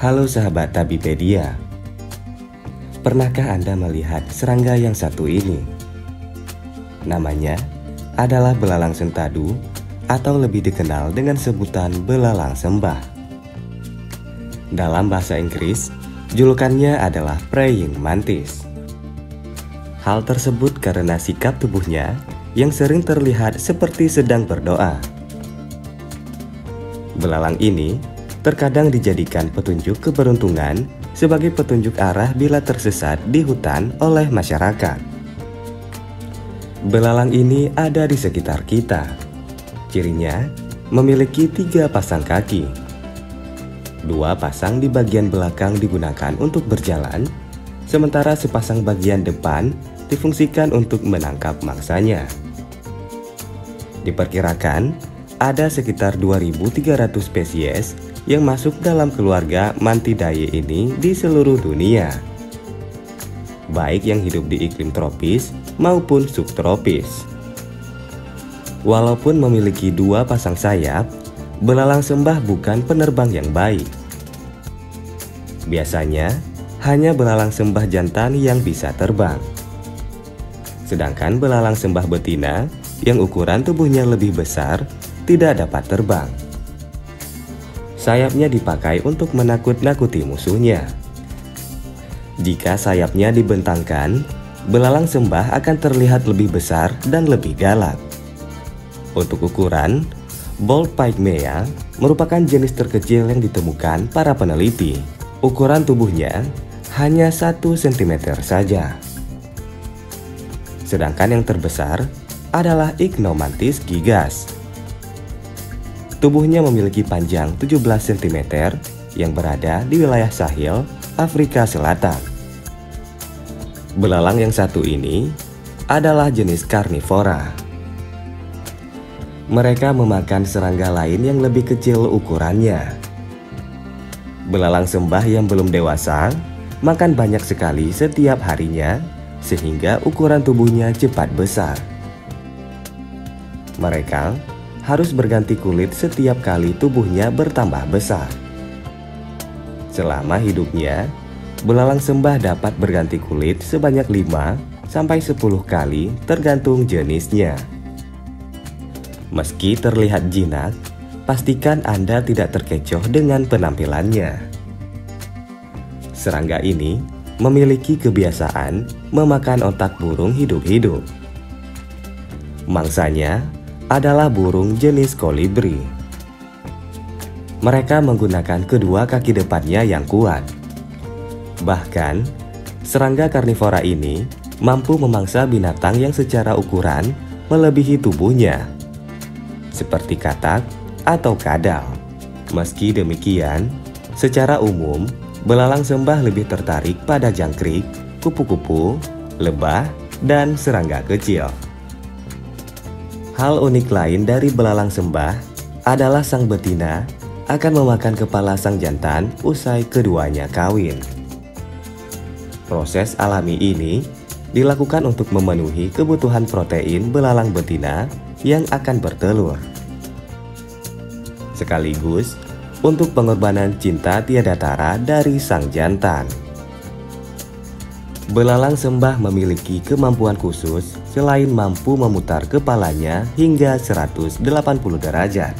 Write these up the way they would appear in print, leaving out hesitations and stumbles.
Halo sahabat Tabipedia. Pernahkah Anda melihat serangga yang satu ini? Namanya adalah belalang sentadu atau lebih dikenal dengan sebutan belalang sembah. Dalam bahasa Inggris, julukannya adalah praying mantis. Hal tersebut karena sikap tubuhnya yang sering terlihat seperti sedang berdoa. Belalang ini terkadang dijadikan petunjuk keberuntungan sebagai petunjuk arah bila tersesat di hutan oleh masyarakat. Belalang ini ada di sekitar kita. Cirinya memiliki 3 pasang kaki. 2 pasang di bagian belakang digunakan untuk berjalan, sementara sepasang bagian depan difungsikan untuk menangkap mangsanya. Diperkirakan ada sekitar 2.300 spesies yang masuk dalam keluarga Mantidae ini di seluruh dunia, baik yang hidup di iklim tropis maupun subtropis. Walaupun memiliki 2 pasang sayap, belalang sembah bukan penerbang yang baik. Biasanya hanya belalang sembah jantan yang bisa terbang, sedangkan belalang sembah betina yang ukuran tubuhnya lebih besar tidak dapat terbang. Sayapnya dipakai untuk menakut-nakuti musuhnya. Jika sayapnya dibentangkan, belalang sembah akan terlihat lebih besar dan lebih galak. Untuk ukuran, Bold Pygmaea merupakan jenis terkecil yang ditemukan para peneliti. Ukuran tubuhnya hanya 1 cm saja. Sedangkan yang terbesar adalah Ichneumanthes gigas. Tubuhnya memiliki panjang 17 cm yang berada di wilayah Sahel, Afrika Selatan. Belalang yang satu ini adalah jenis karnivora. Mereka memakan serangga lain yang lebih kecil ukurannya. Belalang sembah yang belum dewasa makan banyak sekali setiap harinya, sehingga ukuran tubuhnya cepat besar. Mereka harus berganti kulit setiap kali tubuhnya bertambah besar. Selama hidupnya, belalang sembah dapat berganti kulit sebanyak 5-10 kali tergantung jenisnya. Meski terlihat jinak, pastikan Anda tidak terkecoh dengan penampilannya. Serangga ini memiliki kebiasaan memakan otak burung hidup-hidup. Mangsanya adalah burung jenis kolibri. Mereka menggunakan kedua kaki depannya yang kuat. Bahkan, serangga karnivora ini mampu memangsa binatang yang secara ukuran melebihi tubuhnya, seperti katak atau kadal. Meski demikian, secara umum, belalang sembah lebih tertarik pada jangkrik, kupu-kupu, lebah, dan serangga kecil. Hal unik lain dari belalang sembah adalah sang betina akan memakan kepala sang jantan usai keduanya kawin. Proses alami ini dilakukan untuk memenuhi kebutuhan protein belalang betina yang akan bertelur, sekaligus untuk pengorbanan cinta tiada tara dari sang jantan. Belalang sembah memiliki kemampuan khusus selain mampu memutar kepalanya hingga 180 derajat.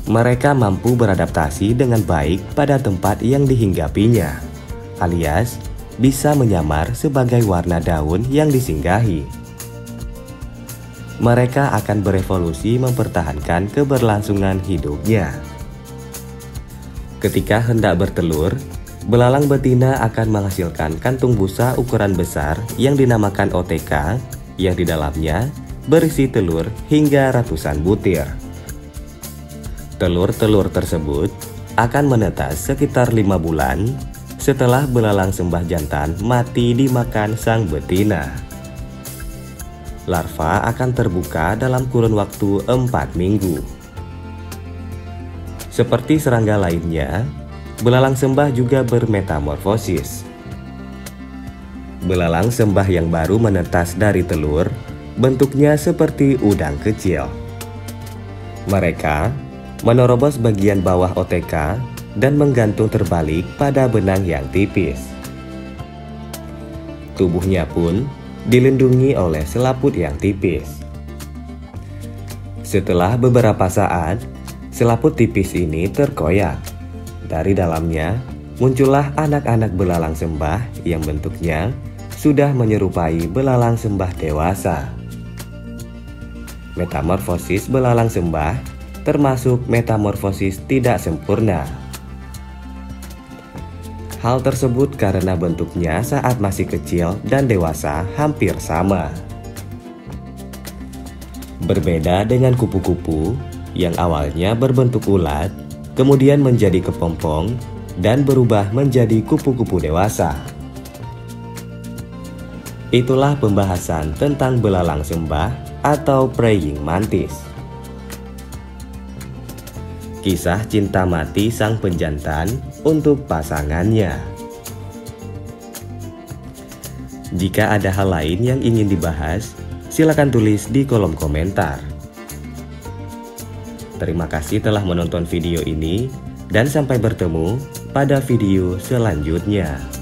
Mereka mampu beradaptasi dengan baik pada tempat yang dihinggapinya, alias bisa menyamar sebagai warna daun yang disinggahi. Mereka akan berevolusi mempertahankan keberlangsungan hidupnya. Ketika hendak bertelur, belalang betina akan menghasilkan kantung busa ukuran besar yang dinamakan OTK, yang di dalamnya berisi telur hingga ratusan butir. Telur-telur tersebut akan menetas sekitar 5 bulan setelah belalang sembah jantan mati dimakan sang betina. Larva akan terbuka dalam kurun waktu 4 minggu. Seperti serangga lainnya, belalang sembah juga bermetamorfosis. Belalang sembah yang baru menetas dari telur bentuknya seperti udang kecil. Mereka menerobos bagian bawah OTK dan menggantung terbalik pada benang yang tipis. Tubuhnya pun dilindungi oleh selaput yang tipis. Setelah beberapa saat, selaput tipis ini terkoyak. Dari dalamnya muncullah anak-anak belalang sembah yang bentuknya sudah menyerupai belalang sembah dewasa. Metamorfosis belalang sembah termasuk metamorfosis tidak sempurna. Hal tersebut karena bentuknya saat masih kecil dan dewasa hampir sama. Berbeda dengan kupu-kupu yang awalnya berbentuk ulat, kemudian menjadi kepompong dan berubah menjadi kupu-kupu dewasa. Itulah pembahasan tentang belalang sembah atau praying mantis. Kisah cinta mati sang penjantan untuk pasangannya. Jika ada hal lain yang ingin dibahas, silakan tulis di kolom komentar. Terima kasih telah menonton video ini dan sampai bertemu pada video selanjutnya.